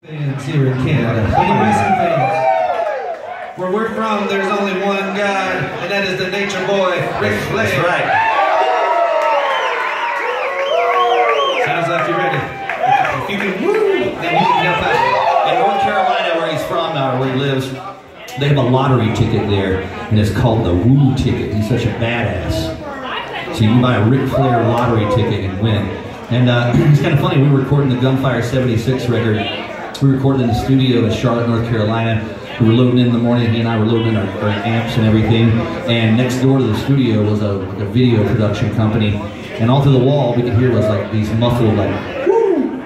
Fans here in Canada, any racing fans. Where we're from, there's only one God, and that is the nature boy, Ric Flair. That's right. Sounds like you're ready. If you can woo, then you can jump out. In North Carolina, where he's from, where he lives, they have a lottery ticket there, and it's called the Woo ticket. He's such a badass. So you can buy a Ric Flair lottery ticket and win. And it's kind of funny, we were recording the Gunfire 76 record. We recorded in the studio in Charlotte, North Carolina. We were loading in the morning, he and I were loading in our amps and everything. And next door to the studio was a video production company. And all through the wall, we could hear was like these muffled like, woo,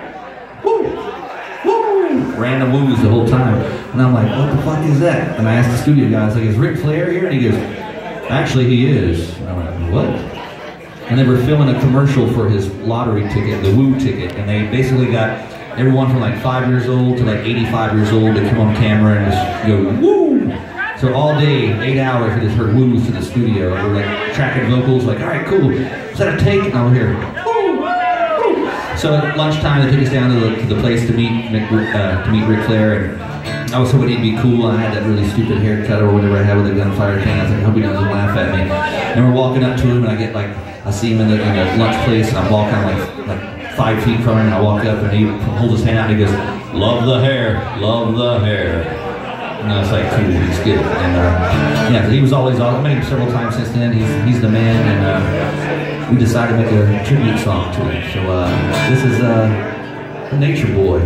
woo, woo, random woos the whole time. And I'm like, what the fuck is that? And I asked the studio guys, like, is Ric Flair here? And he goes, actually he is. And I'm like, what? And they were filming a commercial for his lottery ticket, the Woo ticket. And they basically got everyone from like 5 years old to like 85 years old to come on camera and just go woo. So all day, 8 hours, we just heard woos to the studio. And we're like tracking vocals, like, all right, cool. Is that a take? And I'll hear woo, woo. So at lunchtime, they took us down to the place to meet Ric Flair. And I was hoping he'd be cool. I had that really stupid haircut or whatever I had with the Gunfire thing. I was like, I hope he doesn't laugh at me. And we're walking up to him, and I see him in the lunch place, and I'm walking like 5 feet from him, and I walk up and he holds his hand out and he goes, love the hair, love the hair. And I was like, cool, he's good. And yeah, he was always awesome. I met him several times since then. He's the man, and we decided to make a tribute song to him. So this is the Nature Boy.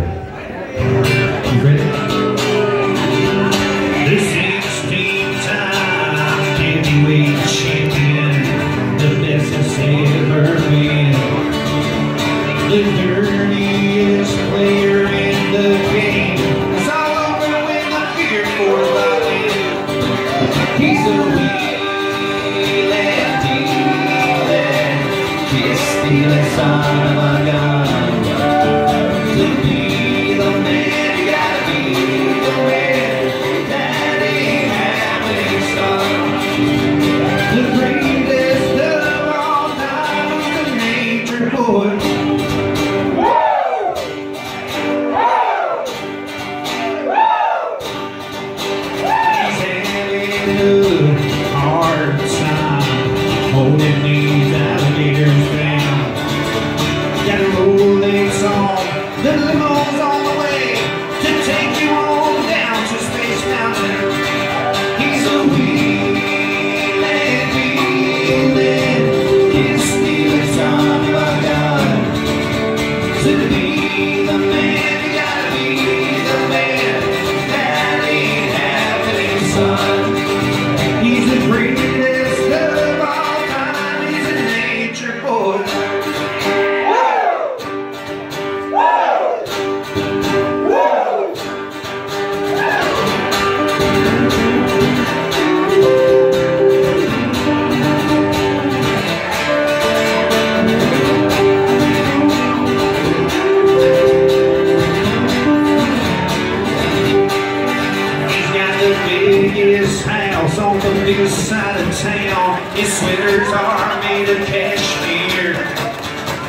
You ready? The 16-time heavyweight champion, the best that's ever been. The dirtiest player in the game. It's all over with the fear for the win. He's a wheeling, dealing, kiss-stealing son of a gun. To be the man, you gotta be the man. That ain't happening, son. The greatest of all time, the nature boy. Hard time holding these alligators down. Got a Rolex on, the limo's on the way to take you on down to Space Mountain. He's a wheeling, kiss-stealing son of a gun. To be the man, you gotta be the man. That ain't happening, son. He's the greatest of all time. He's a nature boy. Woo! Woo! Woo! He's got the biggest house on the biggest side of town. His sweaters are made of cashmere,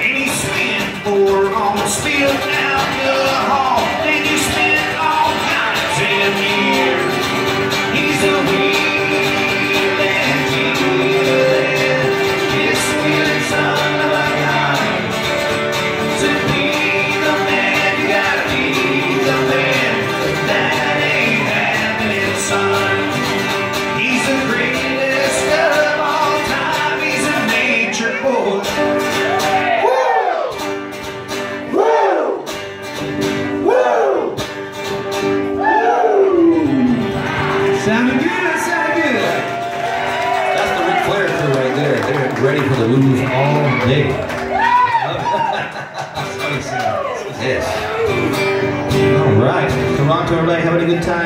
and he spent 4 on spilled alcohol. Then you spent all goddamn year. He's a wheeling, kiss-stealing son of a gun. To be the man, you gotta be the man. That ain't happening, son. He's the greatest of all time. He's a nature boy. Woo! Woo! Woo! Woo! Sounding good, sounding good. That's the Ric Flair crew right there. They're ready for the woos all day. Yes. All right. Toronto, everybody having a good time?